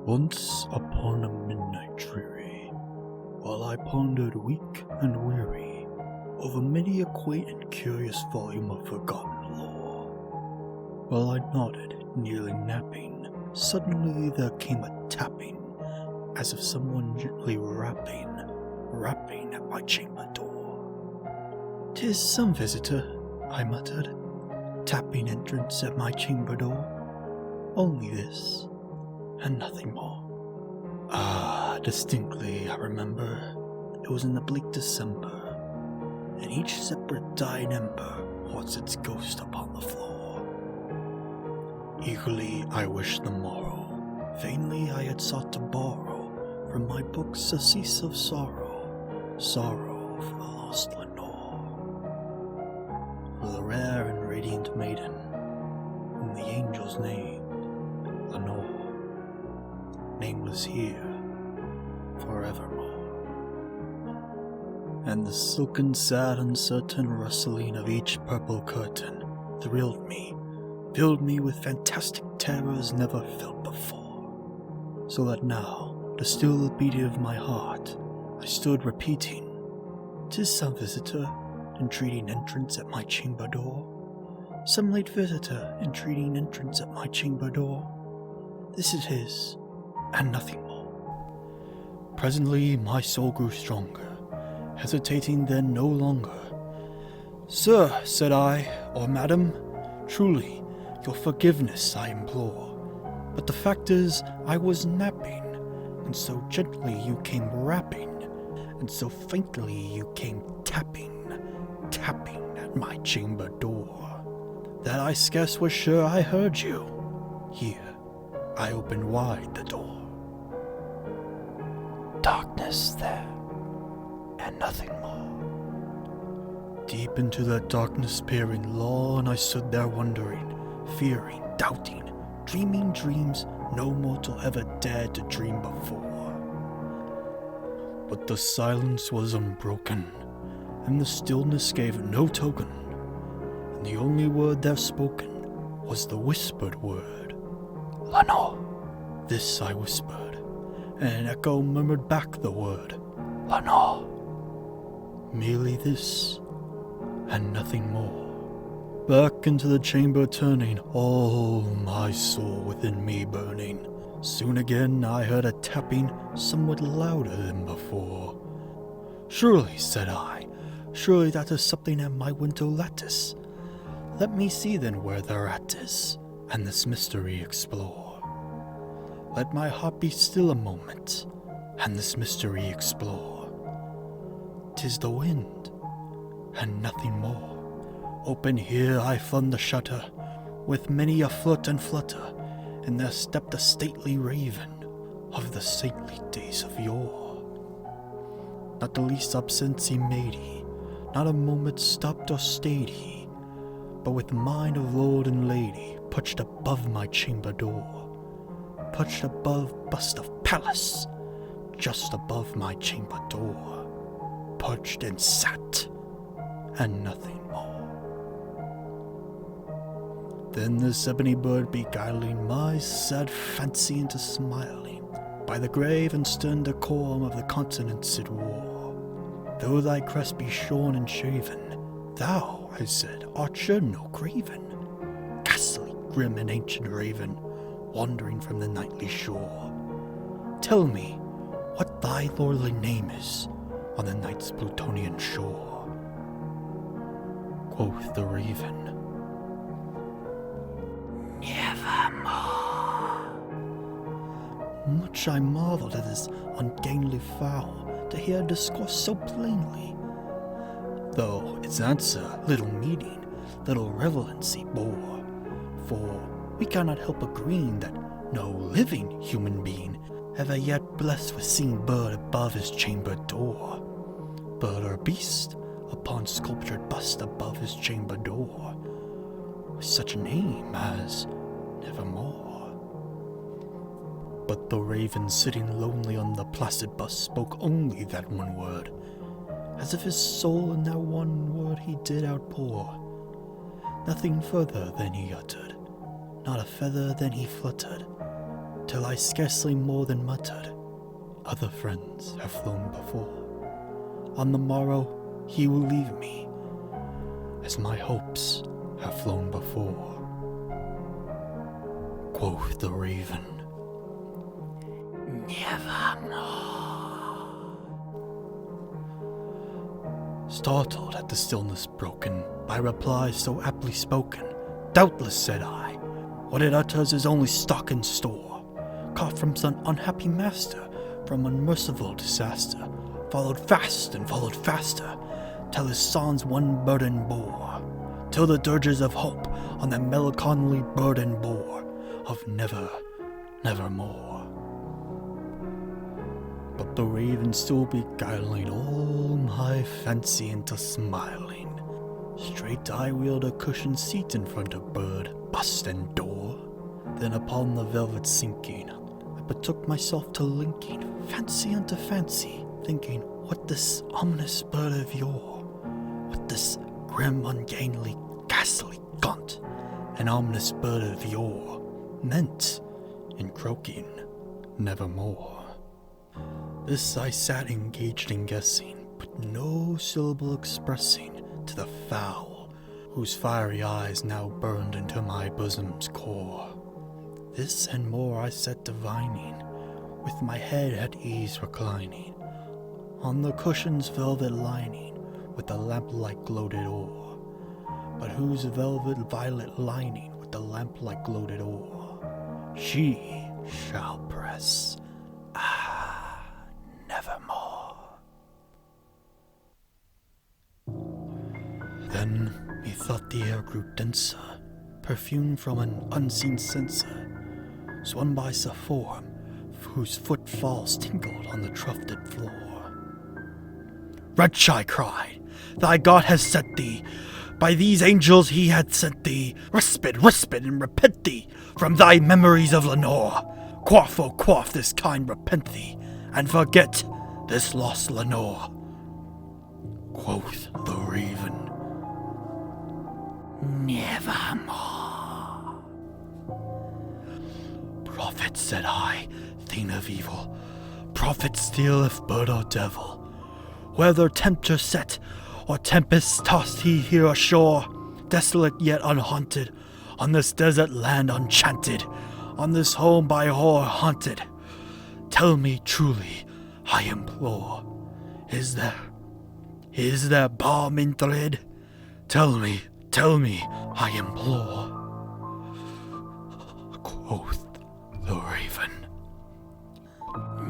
Once upon a midnight dreary, while I pondered weak and weary over many a quaint and curious volume of forgotten lore, while I nodded, nearly napping, suddenly there came a tapping, as of someone gently rapping at my chamber door. "'Tis some visitor," I muttered, tapping entrance at my chamber door. "Only this, and nothing more." Distinctly I remember, it was in the bleak December, and each separate dying ember haunts its ghost upon the floor. Eagerly I wished the morrow, vainly I had sought to borrow from my books a cease of sorrow, sorrow for the lost Lenore, for the rare and radiant maiden, whom the angels named Lenore, nameless here forevermore. And the silken, sad, uncertain rustling of each purple curtain thrilled me, filled me with fantastic terrors never felt before, so that now, to still the beating of my heart, I stood repeating, "'Tis some visitor, entreating entrance at my chamber door. Some late visitor, entreating entrance at my chamber door. This it is, and nothing more." Presently my soul grew stronger, hesitating then no longer. "Sir," said I, "or madam, truly, your forgiveness I implore. But the fact is, I was napping, and so gently you came rapping, and so faintly you came tapping at my chamber door, that I scarce was sure I heard you. Here, I opened wide the door. Darkness there, and nothing more." Deep into that darkness peering, long I stood there wondering, fearing, doubting, dreaming dreams no mortal ever dared to dream before. But the silence was unbroken, and the stillness gave no token, and the only word there spoken was the whispered word, "Lenore." This I whispered, and an echo murmured back the word, "Lenore." Merely this, and nothing more. Back into the chamber turning, all my soul within me burning. Soon again I heard a tapping somewhat louder than before. "Surely," said I, "surely that is something at my window lattice. Let me see then where thereat is, and this mystery explore. Let my heart be still a moment, and this mystery explore. 'Tis the wind, and nothing more. Open here I flung the shutter, with many a flirt and flutter, and there stepped a stately raven of the saintly days of yore. Not the least absence he made he, not a moment stopped or stayed he, but with mind of lord and lady perched above my chamber door, perched above bust of palace, just above my chamber door, perched and sat, and nothing more. Then this ebony bird beguiling my sad fancy into smiling, by the grave and stern decorum of the continents it wore. Though thy crest be shorn and shaven, thou, I said, art sure no craven, ghastly, grim, and ancient raven, wandering from the nightly shore. Tell me what thy lordly name is on the night's Plutonian shore." Quoth the raven, "Nevermore." Much I marveled at this ungainly fowl to hear discourse so plainly, though its answer little meaning, little relevancy bore, for we cannot help agreeing that no living human being ever yet blessed with seeing bird above his chamber door, bird or beast upon sculptured bust above his chamber door, with such a name as Nevermore. But the raven sitting lonely on the placid bust spoke only that one word, as if his soul in that one word he did outpour. Nothing further than he uttered, not a feather then he fluttered, till I scarcely more than muttered, "Other friends have flown before. On the morrow he will leave me, as my hopes have flown before." Quoth the raven, "Nevermore." Startled at the stillness broken by replies so aptly spoken, "Doubtless," said I, "what it utters is only stock and store, caught from some unhappy master, from unmerciful disaster, followed fast and followed faster, till his songs one burden bore, till the dirges of hope on that melancholy burden bore, of never, nevermore." But the raven still beguiling all my fancy into smiling. Straight I wheeled a cushioned seat in front of bird, bust, and door. Then upon the velvet sinking, I betook myself to linking fancy unto fancy, thinking what this ominous bird of yore, what this grim, ungainly, ghastly, gaunt, and ominous bird of yore meant in croaking nevermore. This I sat engaged in guessing, but no syllable expressing to the fowl, whose fiery eyes now burned into my bosom's core. This and more I sat divining, with my head at ease reclining, on the cushion's velvet lining, with the lamplight gloated o'er, but whose velvet violet lining with the lamplight gloated o'er, she shall press, nevermore. Then methought the air grew denser, perfumed from an unseen censer, swung by some form, whose footfalls tinkled on the tufted floor. "Wretch," I cried, "thy God has set thee, by these angels he hath sent thee, respite, and repent thee from thy memories of Lenore. Quaff, oh quaff, this kind repent thee, and forget this lost Lenore." Quoth the raven, "Nevermore." "Prophet," said I, "thing of evil, prophet still if bird or devil, whether tempter set or tempest tossed he here ashore, desolate yet unhaunted, on this desert land unchanted, on this home by horror haunted, tell me truly, I implore, is there balm in thread? Tell me, I implore." Quoth the raven,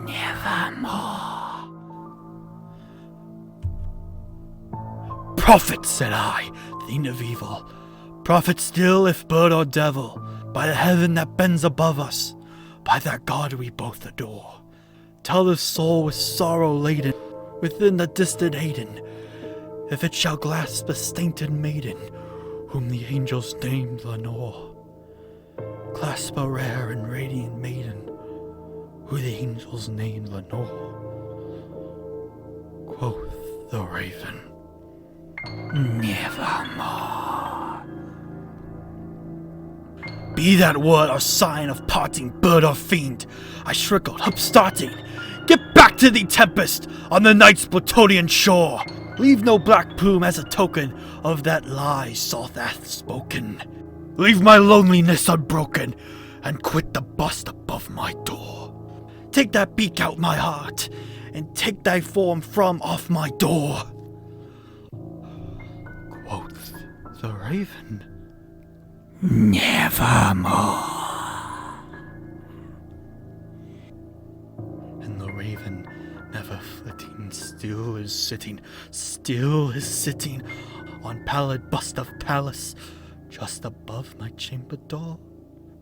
"Nevermore." "Prophet," said I, "thing of evil, prophet still if bird or devil, by the heaven that bends above us, by that God we both adore, tell this soul with sorrow laden, within the distant Aidenn, if it shall grasp a sainted maiden, whom the angels named Lenore. Clasp a rare and radiant maiden, who the angels named Lenore." Quoth the raven, "Nevermore." "Be that word or sign of parting, bird or fiend," I shriekled, upstarting, "get back to thee, tempest, on the night's Plutonian shore. Leave no black plume as a token of that lie Soth hath spoken. Leave my loneliness unbroken, and quit the bust above my door. Take that beak out my heart, and take thy form from off my door." Quoth the raven, "Nevermore." And the raven, never flitting, still is sitting on pallid bust of Pallas, just above my chamber door,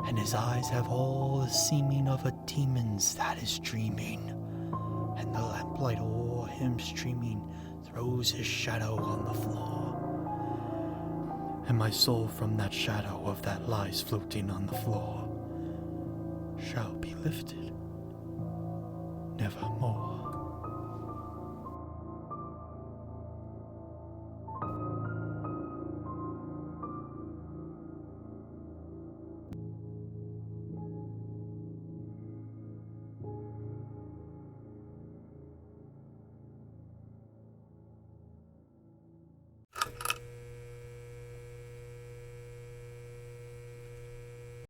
and his eyes have all the seeming of a demon's that is dreaming, and the lamplight o'er him streaming throws his shadow on the floor, and my soul from that shadow of that lies floating on the floor shall be lifted nevermore.